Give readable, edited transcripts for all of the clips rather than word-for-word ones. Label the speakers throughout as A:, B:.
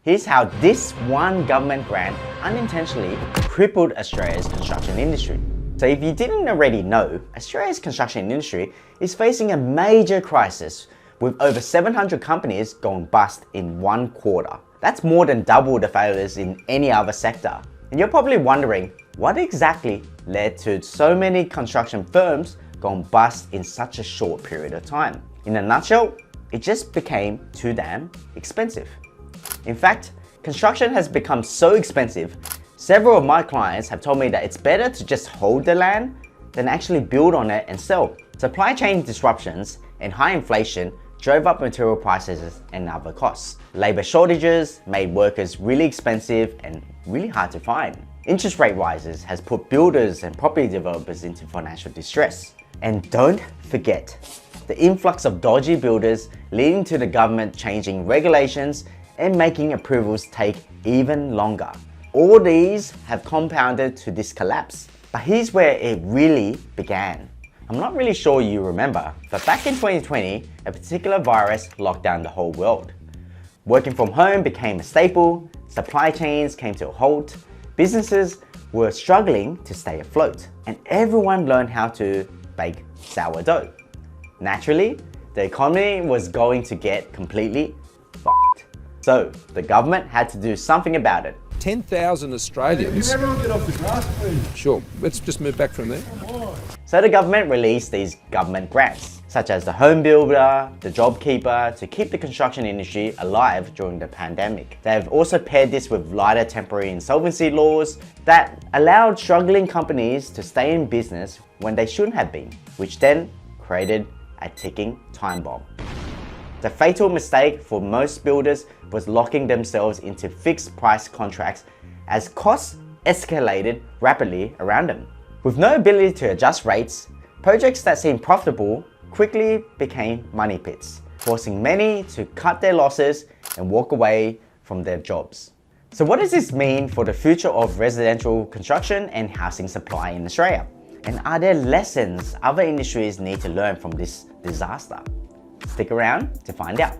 A: Here's how this one government grant unintentionally crippled Australia's construction industry. So if you didn't already know, Australia's construction industry is facing a major crisis with over 700 companies going bust in one quarter. That's more than double the failures in any other sector. And you're probably wondering, what exactly led to so many construction firms going bust in such a short period of time? In a nutshell, it just became too damn expensive. In fact, construction has become so expensive, several of my clients have told me that it's better to just hold the land than actually build on it and sell. Supply chain disruptions and high inflation drove up material prices and other costs. Labor shortages made workers really expensive and really hard to find. Interest rate rises has put builders and property developers into financial distress. And don't forget the influx of dodgy builders leading to the government changing regulations and making approvals take even longer. All these have compounded to this collapse. But here's where it really began. I'm not really sure you remember, but back in 2020, a particular virus locked down the whole world. Working from home became a staple, supply chains came to a halt, businesses were struggling to stay afloat, and everyone learned how to bake sourdough. Naturally, the economy was going to get completely fucked. So the government had to do something about it.
B: 10,000 Australians.
C: Can everyone get off the grass, please?
B: Sure, let's just move back from there.
A: So the government released these government grants, such as the home builder, the job keeper, to keep the construction industry alive during the pandemic. They have also paired this with lighter temporary insolvency laws that allowed struggling companies to stay in business when they shouldn't have been, which then created a ticking time bomb. The fatal mistake for most builders was locking themselves into fixed price contracts as costs escalated rapidly around them. With no ability to adjust rates, projects that seemed profitable quickly became money pits, forcing many to cut their losses and walk away from their jobs. So what does this mean for the future of residential construction and housing supply in Australia? And are there lessons other industries need to learn from this disaster? Stick around to find out.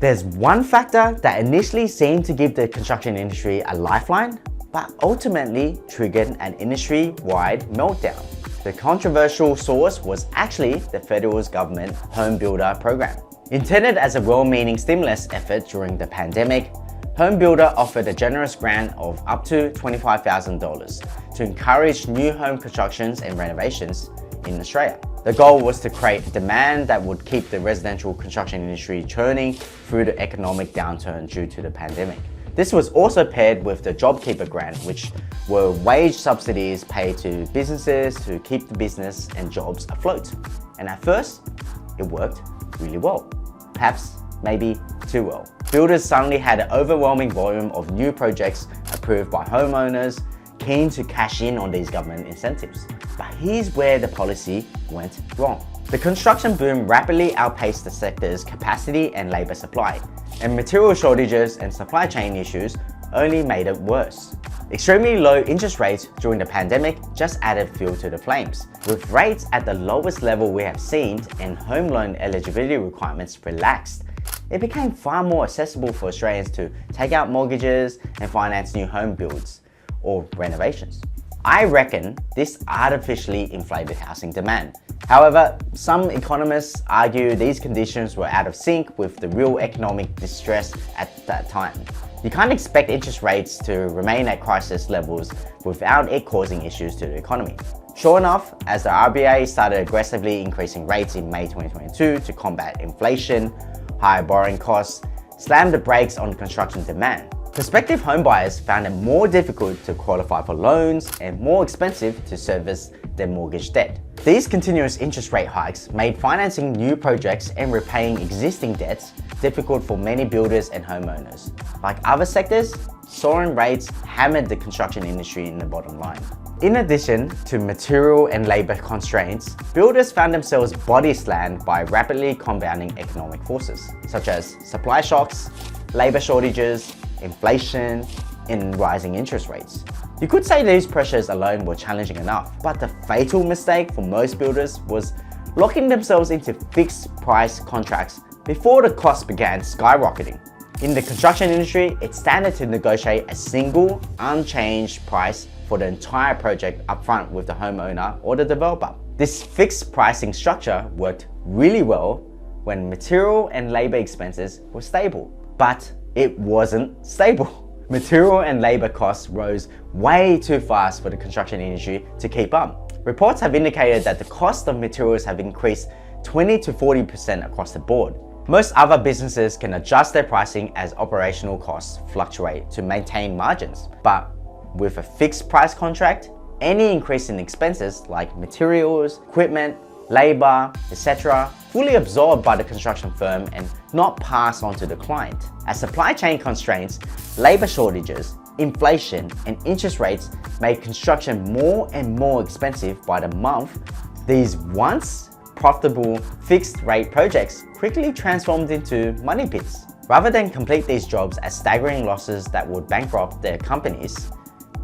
A: There's one factor that initially seemed to give the construction industry a lifeline, but ultimately triggered an industry-wide meltdown. The controversial source was actually the federal government Home Builder program. Intended as a well-meaning stimulus effort during the pandemic, Home Builder offered a generous grant of up to $25,000 to encourage new home constructions and renovations in Australia. The goal was to create demand that would keep the residential construction industry churning through the economic downturn due to the pandemic. This was also paired with the JobKeeper grant, which were wage subsidies paid to businesses to keep the business and jobs afloat. And at first, it worked really well. Perhaps, maybe too well. Builders suddenly had an overwhelming volume of new projects approved by homeowners keen to cash in on these government incentives. But here's where the policy went wrong. The construction boom rapidly outpaced the sector's capacity and labor supply, and material shortages and supply chain issues only made it worse. Extremely low interest rates during the pandemic just added fuel to the flames. With rates at the lowest level we have seen and home loan eligibility requirements relaxed, it became far more accessible for Australians to take out mortgages and finance new home builds or renovations. I reckon this artificially inflated housing demand. However, some economists argue these conditions were out of sync with the real economic distress at that time. You can't expect interest rates to remain at crisis levels without it causing issues to the economy. Sure enough, as the RBA started aggressively increasing rates in May 2022 to combat inflation, higher borrowing costs slammed the brakes on construction demand. Prospective homebuyers found it more difficult to qualify for loans and more expensive to service their mortgage debt. These continuous interest rate hikes made financing new projects and repaying existing debts difficult for many builders and homeowners. Like other sectors, soaring rates hammered the construction industry in the bottom line. In addition to material and labor constraints, builders found themselves body slammed by rapidly compounding economic forces, such as supply shocks, labor shortages, inflation, and rising interest rates. You could say these pressures alone were challenging enough, but the fatal mistake for most builders was locking themselves into fixed price contracts before the costs began skyrocketing. In the construction industry, it's standard to negotiate a single, unchanged price for the entire project upfront with the homeowner or the developer. This fixed pricing structure worked really well when material and labor expenses were stable, but it wasn't stable. Material and labor costs rose way too fast for the construction industry to keep up. Reports have indicated that the cost of materials have increased 20 to 40% across the board. Most other businesses can adjust their pricing as operational costs fluctuate to maintain margins. But with a fixed price contract, any increase in expenses like materials, equipment, labor, etc. fully absorbed by the construction firm and not passed on to the client. As supply chain constraints, labor shortages, inflation, and interest rates made construction more and more expensive by the month, these once profitable fixed rate projects quickly transformed into money pits. Rather than complete these jobs at staggering losses that would bankrupt their companies,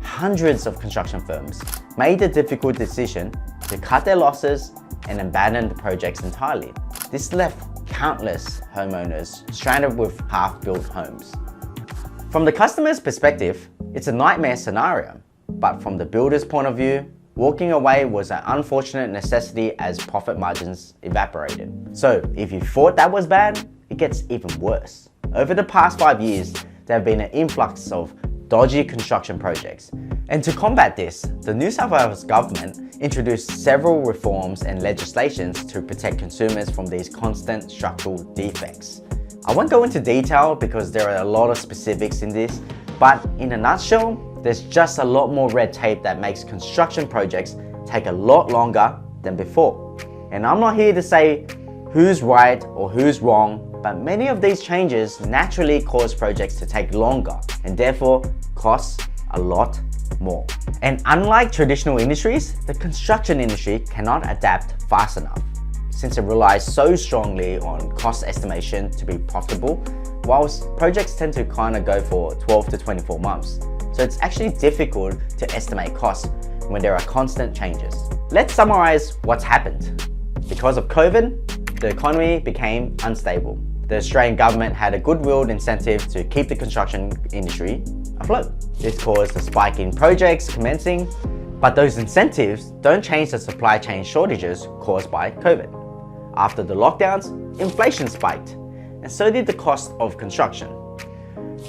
A: hundreds of construction firms made the difficult decision to cut their losses and abandon the projects entirely. This left countless homeowners stranded with half-built homes. From the customer's perspective, it's a nightmare scenario, but from the builder's point of view, walking away was an unfortunate necessity as profit margins evaporated. So if you thought that was bad, it gets even worse. Over the past 5 years, there have been an influx of dodgy construction projects. And to combat this, the New South Wales government introduced several reforms and legislations to protect consumers from these constant structural defects. I won't go into detail because there are a lot of specifics in this, but in a nutshell, there's just a lot more red tape that makes construction projects take a lot longer than before. And I'm not here to say who's right or who's wrong, but many of these changes naturally cause projects to take longer and therefore cost a lot more. And unlike traditional industries, the construction industry cannot adapt fast enough since it relies so strongly on cost estimation to be profitable, whilst projects tend to kind of go for 12 to 24 months. So it's actually difficult to estimate costs when there are constant changes. Let's summarize what's happened. Because of COVID, the economy became unstable. The Australian government had a goodwill incentive to keep the construction industry afloat. This caused a spike in projects commencing, but those incentives don't change the supply chain shortages caused by COVID. After the lockdowns, inflation spiked, and so did the cost of construction.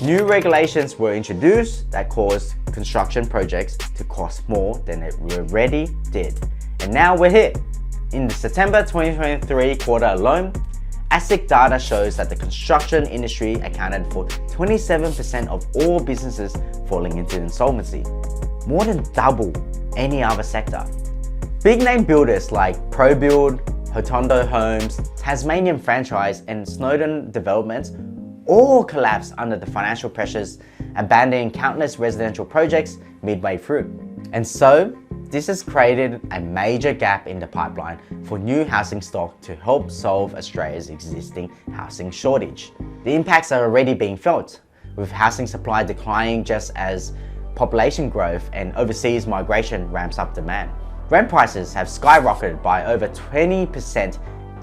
A: New regulations were introduced that caused construction projects to cost more than it already did. And now we're here. In the September 2023 quarter alone, ASIC data shows that the construction industry accounted for 27% of all businesses falling into insolvency, more than double any other sector. Big name builders like ProBuild, Hotondo Homes, Tasmanian Franchise, and Snowden Developments all collapsed under the financial pressures, abandoning countless residential projects midway through. And so, this has created a major gap in the pipeline for new housing stock to help solve Australia's existing housing shortage. The impacts are already being felt, with housing supply declining just as population growth and overseas migration ramps up demand. Rent prices have skyrocketed by over 20%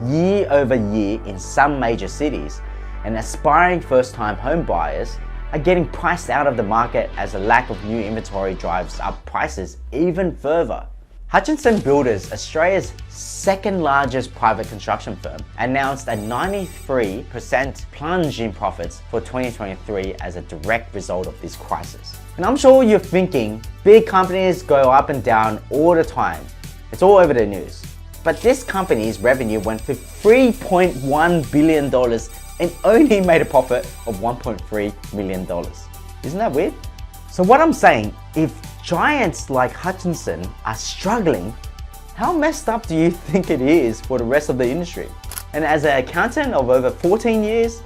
A: year over year in some major cities, and aspiring first-time home buyers are getting priced out of the market as a lack of new inventory drives up prices even further. Hutchinson Builders, Australia's second largest private construction firm, announced a 93% plunge in profits for 2023 as a direct result of this crisis. And I'm sure you're thinking, big companies go up and down all the time. It's all over the news. But this company's revenue went to $3.1 billion and only made a profit of $1.3 million. Isn't that weird? So what I'm saying, if giants like Hutchinson are struggling, how messed up do you think it is for the rest of the industry? And as an accountant of over 14 years,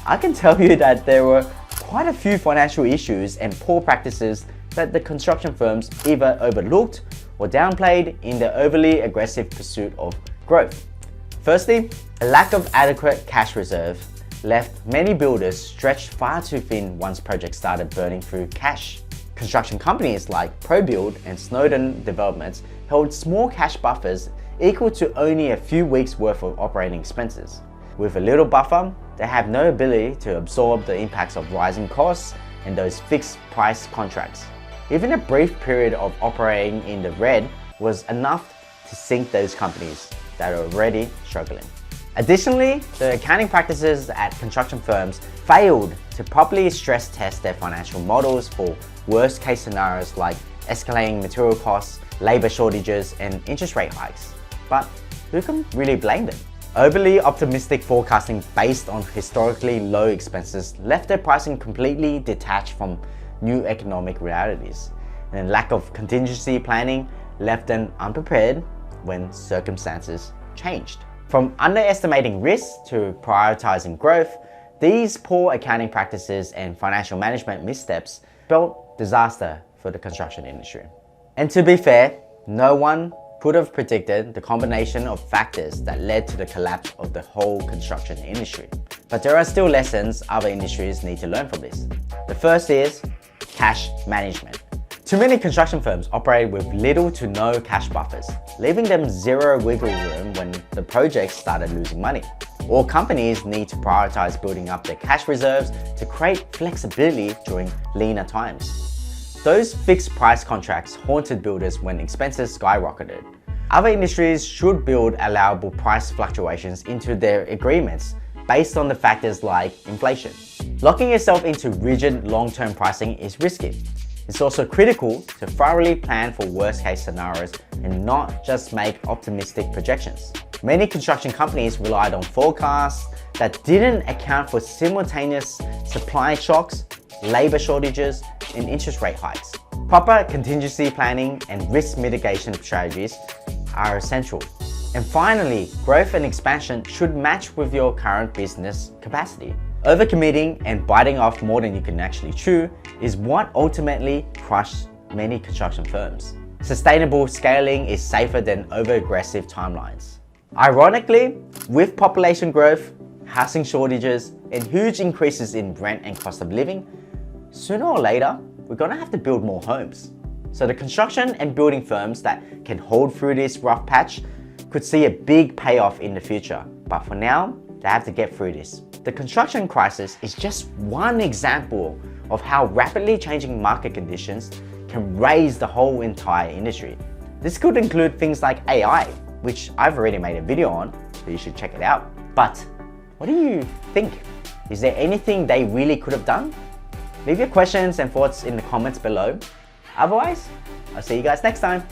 A: I can tell you that there were quite a few financial issues and poor practices that the construction firms either overlooked or downplayed in their overly aggressive pursuit of growth. Firstly, a lack of adequate cash reserve left many builders stretched far too thin once projects started burning through cash. Construction companies like ProBuild and Snowden Developments held small cash buffers equal to only a few weeks worth of operating expenses. With a little buffer, they have no ability to absorb the impacts of rising costs and those fixed price contracts. Even a brief period of operating in the red was enough to sink those companies that are already struggling. Additionally, the accounting practices at construction firms failed to properly stress test their financial models for worst case scenarios like escalating material costs, labor shortages, and interest rate hikes. But who can really blame them? Overly optimistic forecasting based on historically low expenses left their pricing completely detached from new economic realities, and lack of contingency planning left them unprepared when circumstances changed. From underestimating risks to prioritizing growth, these poor accounting practices and financial management missteps spelled disaster for the construction industry. And to be fair, no one could have predicted the combination of factors that led to the collapse of the whole construction industry. But there are still lessons other industries need to learn from this. The first is cash management. Too many construction firms operate with little to no cash buffers, leaving them zero wiggle room when the projects started losing money. All companies need to prioritize building up their cash reserves to create flexibility during leaner times. Those fixed price contracts haunted builders when expenses skyrocketed. Other industries should build allowable price fluctuations into their agreements based on the factors like inflation. Locking yourself into rigid long-term pricing is risky. It's also critical to thoroughly plan for worst-case scenarios and not just make optimistic projections. Many construction companies relied on forecasts that didn't account for simultaneous supply shocks, labor shortages, and interest rate hikes. Proper contingency planning and risk mitigation strategies are essential. And finally, growth and expansion should match with your current business capacity. Overcommitting and biting off more than you can actually chew is what ultimately crushed many construction firms. Sustainable scaling is safer than over-aggressive timelines. Ironically, with population growth, housing shortages, and huge increases in rent and cost of living, sooner or later, we're gonna have to build more homes. So the construction and building firms that can hold through this rough patch could see a big payoff in the future. But for now, they have to get through this. The construction crisis is just one example of how rapidly changing market conditions can raise the whole entire industry. This could include things like AI, which I've already made a video on, so you should check it out. But what do you think? Is there anything they really could have done? Leave your questions and thoughts in the comments below. Otherwise, I'll see you guys next time.